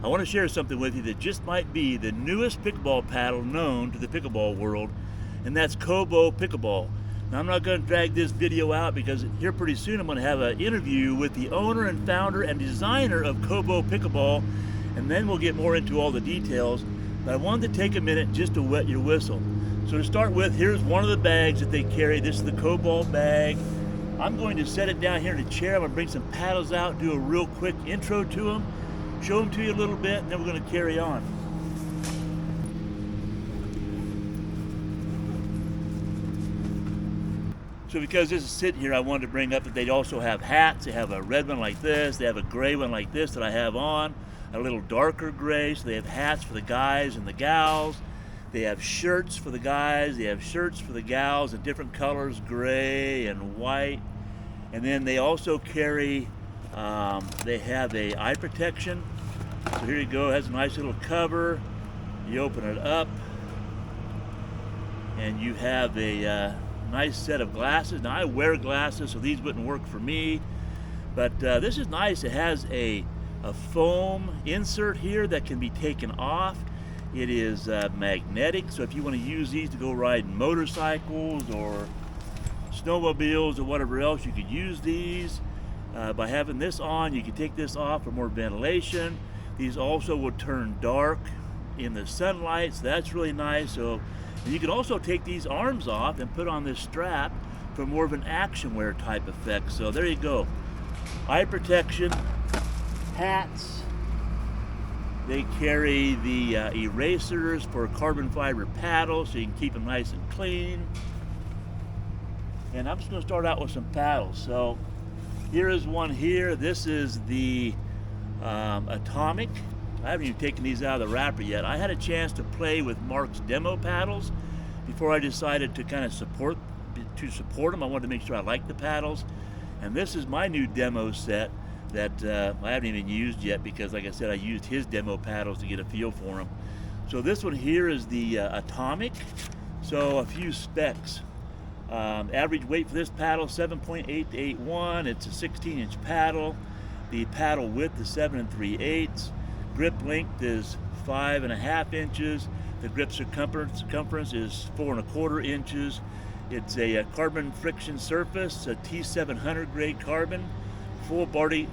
I want to share something with you that just might be the newest pickleball paddle known to the pickleball world, and that's Kobo Pickleball. Now, I'm not going to drag this video out because here pretty soon I'm going to have an interview with the owner and founder and designer of Kobo Pickleball, and then we'll get more into all the details. But I wanted to take a minute just to wet your whistle. So to start with, here's one of the bags that they carry. This is the Kobo bag. I'm going to set it down here in a chair. I'm going to bring some paddles out, do a real quick intro to them, show them to you a little bit, and then we're going to carry on. So because this is sitting here, I wanted to bring up that they also have hats. They have a red one like this. They have a gray one like this that I have on, a little darker gray. So they have hats for the guys and the gals. They have shirts for the guys. They have shirts for the gals in different colors, gray and white. And then they also carry, they have a eye protection. So here you go, it has a nice little cover. You open it up and you have a nice set of glasses. Now I wear glasses, so these wouldn't work for me, but this is nice. It has a foam insert here that can be taken off. It is magnetic, so if you want to use these to go ride motorcycles or snowmobiles or whatever else, you could use these. By having this on, you can take this off for more ventilation. These also will turn dark in the sunlight, so that's really nice. So you can also take these arms off and put on this strap for more of an action wear type effect. So there you go. Eye protection, hats. They carry the erasers for carbon fiber paddles so you can keep them nice and clean. And I'm just going to start out with some paddles. So here is one here. This is the Atomic. I haven't even taken these out of the wrapper yet. I had a chance to play with Mark's demo paddles before I decided to kind of support them. I wanted to make sure I liked the paddles. And this is my new demo set that I haven't even used yet because, like I said, I used his demo paddles to get a feel for them. So this one here is the Atomic. So a few specs. Average weight for this paddle, 7.881. It's a 16-inch paddle. The paddle width is 7 3/8. Grip length is 5.5 inches. The grip circumference is 4 1/4 inches. It's a carbon friction surface, a T700 grade carbon, full body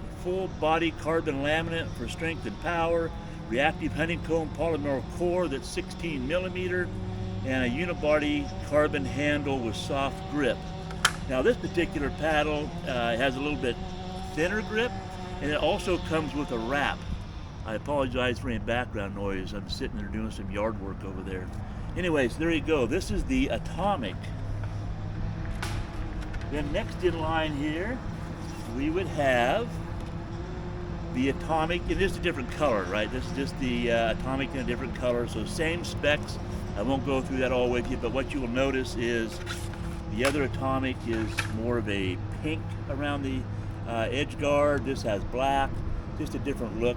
carbon laminate for strength and power, reactive honeycomb polymer core that's 16 millimeter, and a unibody carbon handle with soft grip. Now this particular paddle has a little bit thinner grip, and it also comes with a wrap. I apologize for any background noise. I'm sitting there doing some yard work over there. Anyways, there you go. This is the Atomic. Then next in line here, we would have the Atomic. It is a different color, right? This is just the Atomic in a different color. So same specs. I won't go through that all with you, but what you will notice is the other Atomic is more of a pink around the edge guard. This has black, just a different look,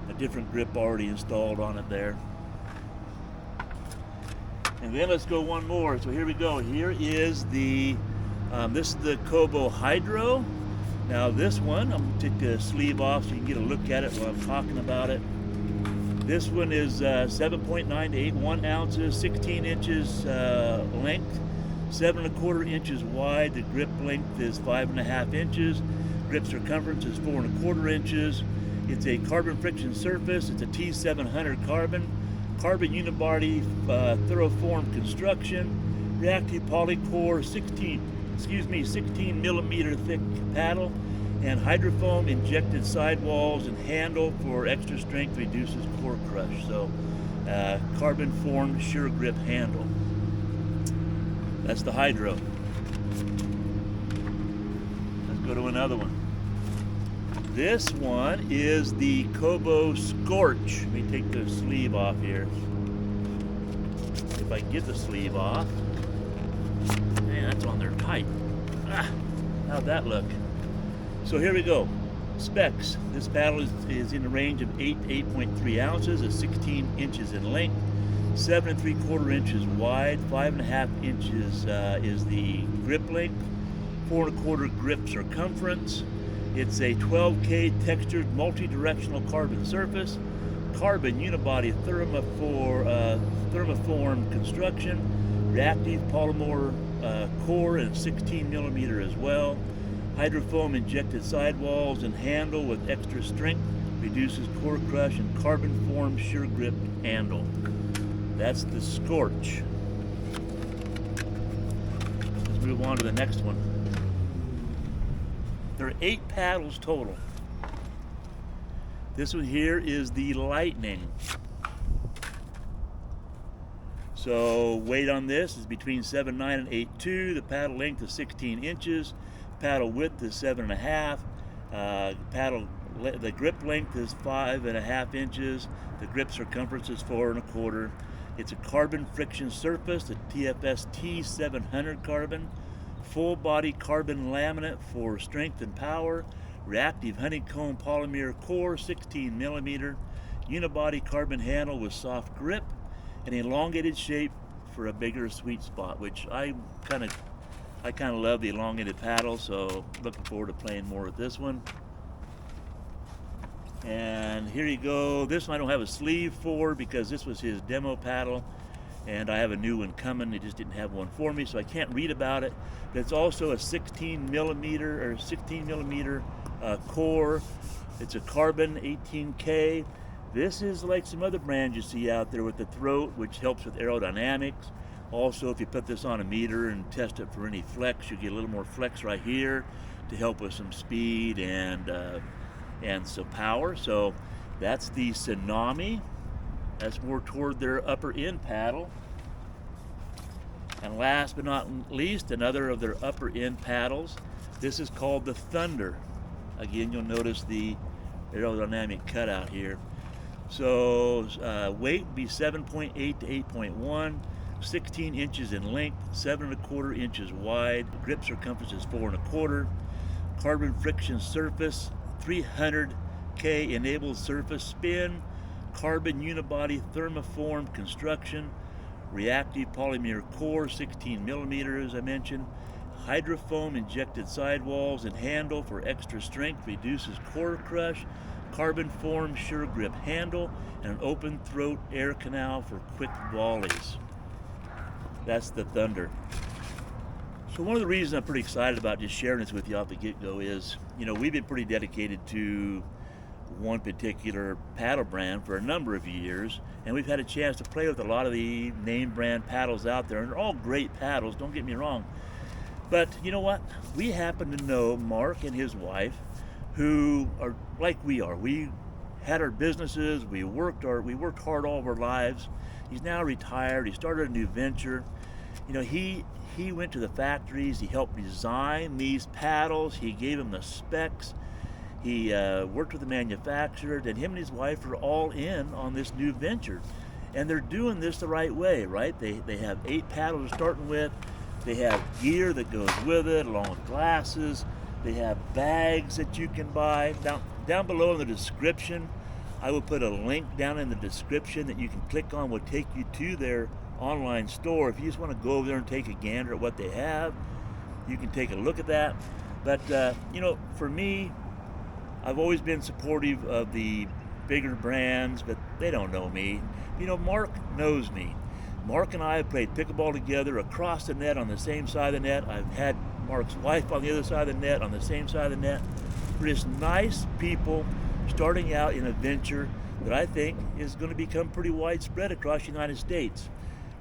a different grip already installed on it there. And then let's go one more. So here we go. Here is the, this is the Cobo Hydro. Now this one, I'm going to take the sleeve off so you can get a look at it while I'm talking about it. This one is 7.9 to 81 ounces, 16 inches length, 7 1/4 inches wide. The grip length is 5.5 inches. Grip circumference is 4 1/4 inches. It's a carbon friction surface. It's a T700 carbon unibody thorough-form construction, reactive polycore, 16 millimeter thick paddle, and hydrofoam injected sidewalls and handle for extra strength, reduces core crush. So carbon formed sure grip handle. That's the Hydro. Let's go to another one. This one is the Cobo Scorch. Let me take the sleeve off here. If I can get the sleeve off. Man, that's on there tight. How'd that look? So here we go. Specs. This paddle is in the range of 8 to 8.3 ounces, is 16 inches in length, 7 3/4 inches wide, 5.5 inches is the grip length, 4 1/4 grip circumference. It's a 12K textured multi-directional carbon surface, carbon unibody thermoform construction, reactive polymer core and 16 millimeter as well. Hydrofoam injected sidewalls and handle with extra strength, reduces core crush, and carbon form sure grip handle. That's the Scorch. Let's move on to the next one. There are 8 paddles total. This one here is the Lightning. So weight on this is between 7.9 and 8.2. The paddle length is 16 inches. Paddle width is 7.5. The grip length is 5.5 inches. The grip circumference is 4.25. It's a carbon friction surface, the TFS T700 carbon. Full body carbon laminate for strength and power. Reactive honeycomb polymer core, 16 millimeter. Unibody carbon handle with soft grip. An elongated shape for a bigger sweet spot, which I kind of love the elongated paddle, so looking forward to playing more with this one. And here you go. This one I don't have a sleeve for because this was his demo paddle, and I have a new one coming. They just didn't have one for me, so I can't read about it. But it's also a 16 millimeter core. It's a carbon 18K. This is like some other brands you see out there with the throat, which helps with aerodynamics. Also, if you put this on a meter and test it for any flex, you get a little more flex right here to help with some speed and some power. So that's the Tsunami. That's more toward their upper end paddle. And last but not least, another of their upper end paddles. This is called the Thunder. Again, you'll notice the aerodynamic cutout here. So weight would be 7.8 to 8.1, 16 inches in length, 7.25 inches wide. Grip circumference is 4.25. Carbon friction surface, 300K enabled surface spin. Carbon unibody thermoform construction. Reactive polymer core, 16 millimeter as I mentioned. Hydrofoam injected sidewalls and handle for extra strength, reduces core crush. Carbon form sure grip handle, and an open throat air canal for quick volleys. That's the Thunder. So one of the reasons I'm pretty excited about just sharing this with you off the get-go is, we've been pretty dedicated to one particular paddle brand for a number of years, and we've had a chance to play with a lot of the name brand paddles out there, and they're all great paddles, don't get me wrong. But you know what? We happen to know Mark and his wife, who are like we are. We had our businesses, we worked hard all of our lives. He's now retired, he started a new venture. He went to the factories, he helped design these paddles, he gave them the specs, he worked with the manufacturer, and him and his wife are all in on this new venture. And they're doing this the right way, right? They have 8 paddles starting with, they have gear that goes with it, along with glasses. They have bags that you can buy. Down below in the description, I will put a link down in the description that you can click on, will take you to their online store. If you just want to go over there and take a gander at what they have, you can take a look at that. But, for me, I've always been supportive of the bigger brands, but they don't know me. Mark knows me. Mark and I have played pickleball together across the net on the same side of the net. I've had Mark's wife on the other side of the net, on the same side of the net. We're just nice people starting out in a venture that I think is going to become pretty widespread across the United States.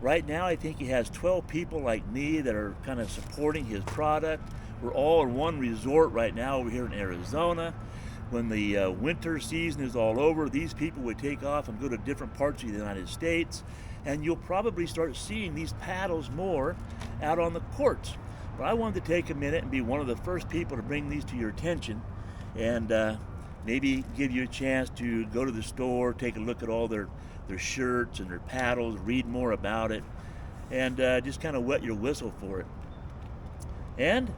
Right now, I think he has 12 people like me that are kind of supporting his product. We're all in one resort right now over here in Arizona. When the winter season is all over, these people would take off and go to different parts of the United States, and you'll probably start seeing these paddles more out on the courts. But I wanted to take a minute and be one of the first people to bring these to your attention, and maybe give you a chance to go to the store, take a look at all their shirts and their paddles, read more about it, and just kind of wet your whistle for it. And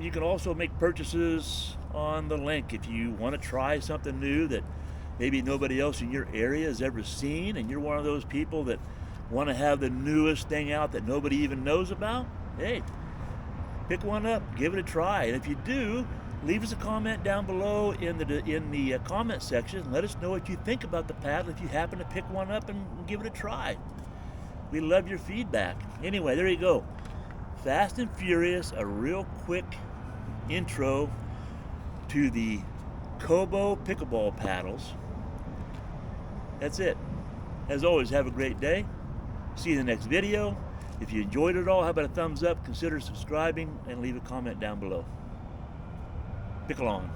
you can also make purchases on the link if you want to try something new that maybe nobody else in your area has ever seen, and you're one of those people that want to have the newest thing out that nobody even knows about. Hey, pick one up, give it a try, and if you do, leave us a comment down below in the comment section. Let us know what you think about the paddle if you happen to pick one up and give it a try. We love your feedback. Anyway, there you go. Fast and furious, a real quick intro to the Kobo Pickleball paddles. That's it. As always, have a great day. See you in the next video. If you enjoyed it all, how about a thumbs up? Consider subscribing and leave a comment down below. Pick along.